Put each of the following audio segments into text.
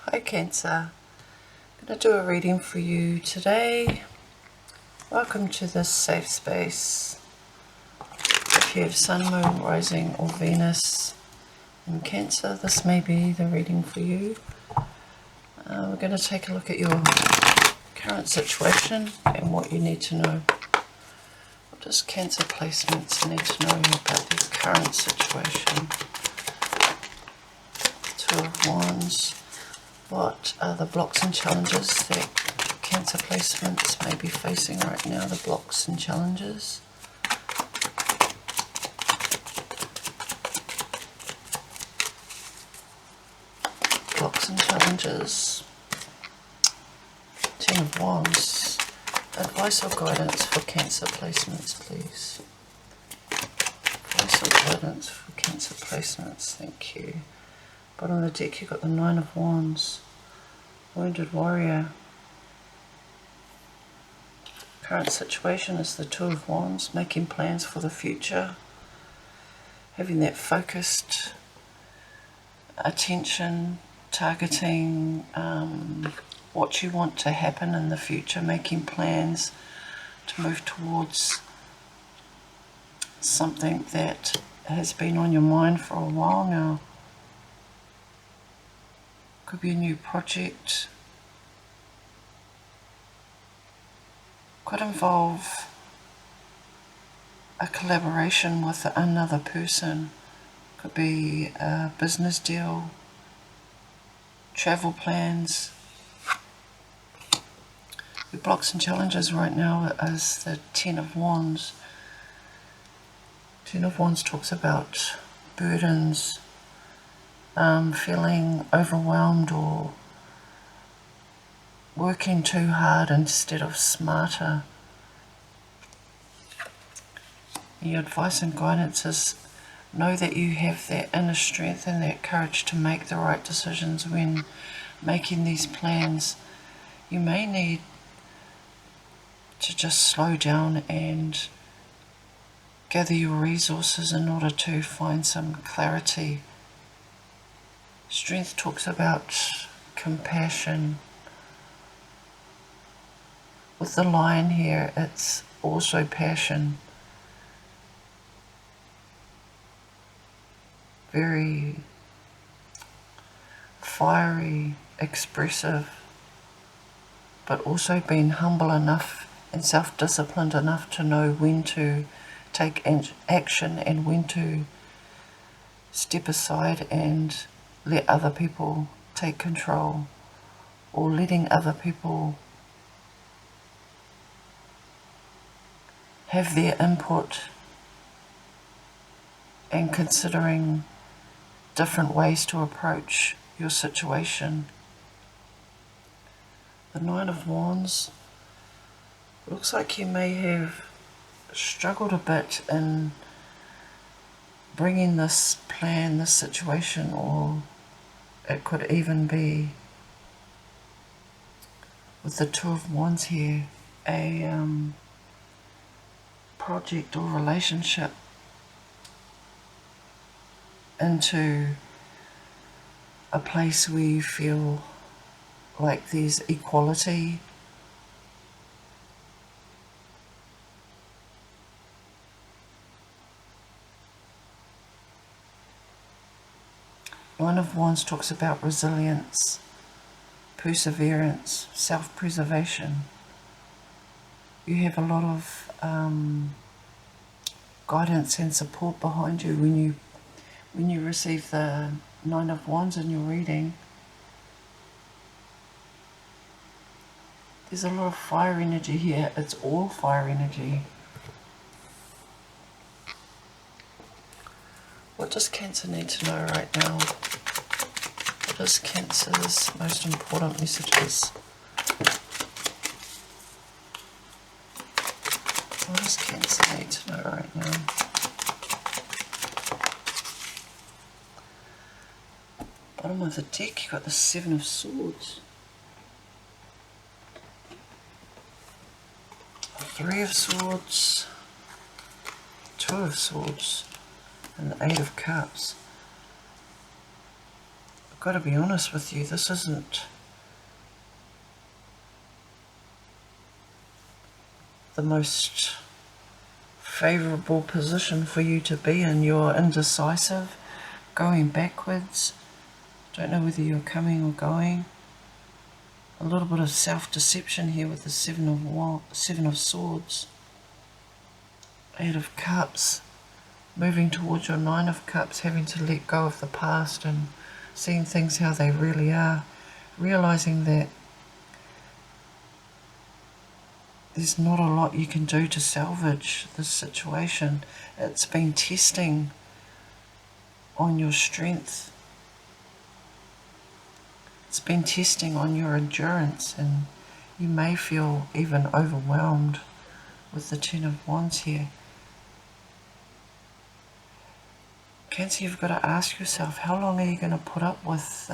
Hi Cancer, I'm going to do a reading for you today. Welcome to this safe space. If you have Sun, Moon, Rising or Venus in Cancer, this may be the reading for you. We're going to take a look at your current situation and what you need to know. What does Cancer placements need to know about their current situation? Two of Wands. What are the blocks and challenges that Cancer placements may be facing right now? The blocks and challenges. Blocks and challenges. Ten of Wands. Advice or guidance for Cancer placements, please. Advice or guidance for Cancer placements. Thank you. Bottom of the deck, you've got the Nine of Wands. Wounded Warrior. Current situation is the Two of Wands, making plans for the future, having that focused attention, targeting what you want to happen in the future, making plans to move towards something that has been on your mind for a while now. Could be a new project. Could involve a collaboration with another person. Could be a business deal, travel plans. The blocks and challenges right now is the Ten of Wands. Ten of Wands talks about burdens, feeling overwhelmed or working too hard instead of smarter. Your advice and guidance is know that you have that inner strength and that courage to make the right decisions when making these plans. You may need to just slow down and gather your resources in order to find some clarity. Strength talks about compassion. With the Lion here, it's also passion. Very fiery, expressive, but also being humble enough and self-disciplined enough to know when to take action and when to step aside and let other people take control, or letting other people have their input and considering different ways to approach your situation. The Nine of Wands. Looks like you may have struggled a bit in bringing this plan, this situation, or it could even be, with the Two of Wands here, a project or relationship into a place where you feel like there's equality. Nine of Wands talks about resilience, perseverance, self-preservation. You have a lot of guidance and support behind you when you receive the Nine of Wands in your reading. There's a lot of fire energy here. It's all fire energy. What does Cancer need to know right now? What is Cancer's most important messages? What does Cancer need to know right now? Bottom of the deck, you've got the Seven of Swords. Three of Swords. Two of Swords. And the Eight of Cups. got to be honest with you, this isn't the most favourable position for you to be in. You're indecisive, going backwards, don't know whether you're coming or going. A little bit of self-deception here with the Seven of Swords, Eight of Cups, moving towards your Nine of Cups, having to let go of the past and seeing things how they really are, realising that there's not a lot you can do to salvage this situation. It's been testing on your strength. It's been testing on your endurance, and you may feel even overwhelmed with the Ten of Wands here. Cancer, you've got to ask yourself, how long are you going to put up with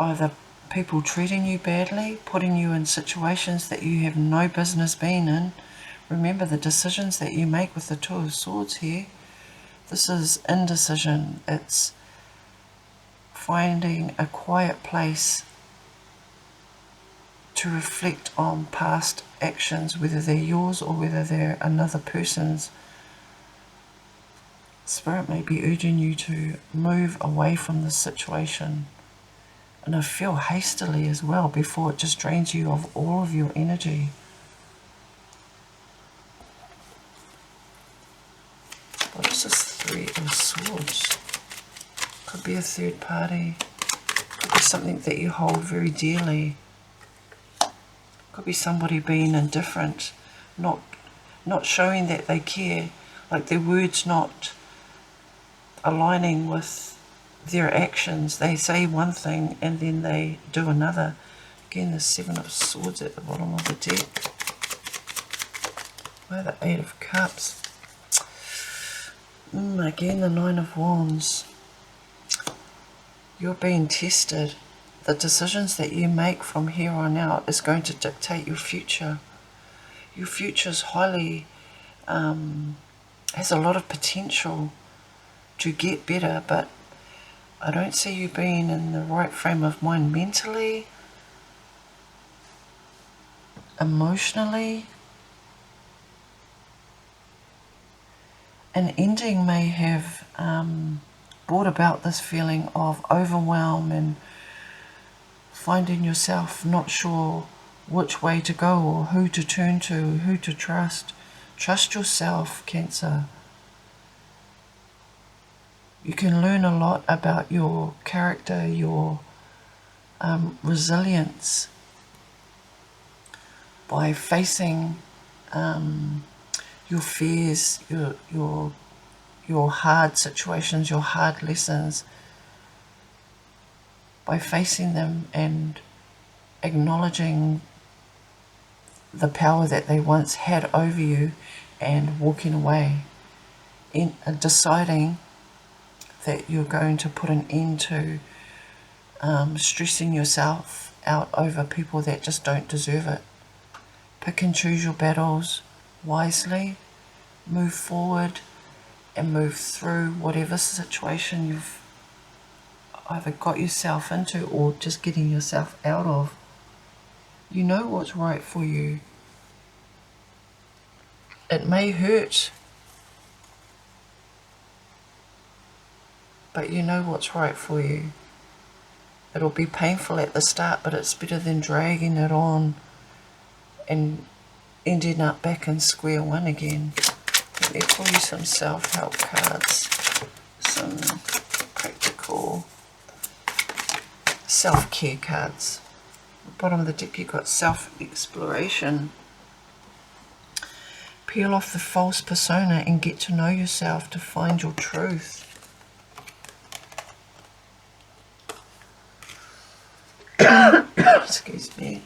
either people treating you badly, putting you in situations that you have no business being in? Remember the decisions that you make with the Two of Swords here. This is indecision. It's finding a quiet place to reflect on past actions, whether they're yours or whether they're another person's. Spirit may be urging you to move away from this situation, and I feel hastily as well, before it just drains you of all of your energy. What is this Three of Swords? Could be a third party, could be something that you hold very dearly, could be somebody being indifferent, not showing that they care, like their words not aligning with their actions. They say one thing and then they do another. Again, the Seven of Swords at the bottom of the deck. Why the Eight of Cups? Again, the Nine of Wands. You're being tested. The decisions that you make from here on out is going to dictate your future. Your future is highly, has a lot of potential to get better, but I don't see you being in the right frame of mind mentally, emotionally. An ending may have brought about this feeling of overwhelm and finding yourself not sure which way to go or who to turn to, who to trust. Trust yourself, Cancer. You can learn a lot about your character, your resilience by facing your fears, your hard situations, your hard lessons, by facing them and acknowledging the power that they once had over you and walking away, in deciding that you're going to put an end to stressing yourself out over people that just don't deserve it. Pick and choose your battles wisely, move forward and move through whatever situation you've either got yourself into or just getting yourself out of. You know what's right for you. It may hurt, but you know what's right for you. It'll be painful at the start, but it's better than dragging it on and ending up back in square one again. Let me pull you some self-help cards, some practical self-care cards. At the bottom of the deck you've got self-exploration. Peel off the false persona and get to know yourself to find your truth. Excuse me.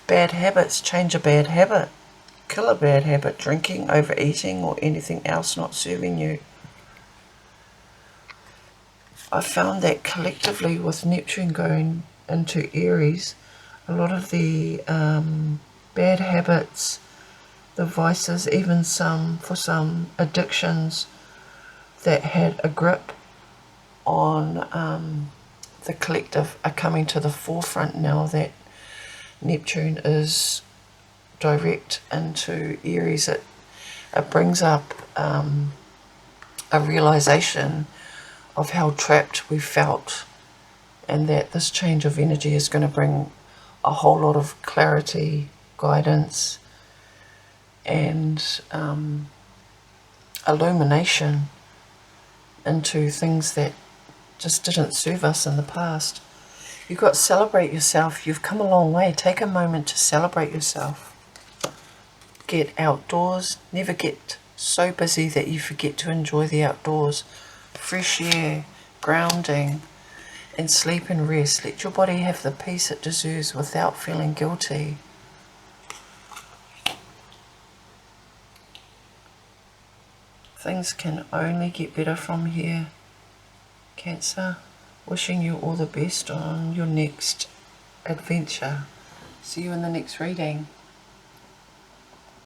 Bad habits. Change a bad habit. Kill a bad habit. Drinking, overeating, or anything else not serving you. I found that collectively with Neptune going into Aries, a lot of the bad habits, the vices, even for some addictions that had a grip on the collective are coming to the forefront now that Neptune is direct into Aries. It brings up a realization of how trapped we felt, and that this change of energy is going to bring a whole lot of clarity, guidance, and illumination into things that just didn't serve us in the past. You've got to celebrate yourself. You've come a long way. Take a moment to celebrate yourself. Get outdoors. Never get so busy that you forget to enjoy the outdoors. Fresh air, grounding, and sleep and rest. Let your body have the peace it deserves without feeling guilty. Things can only get better from here, Cancer. Wishing you all the best on your next adventure. See you in the next reading.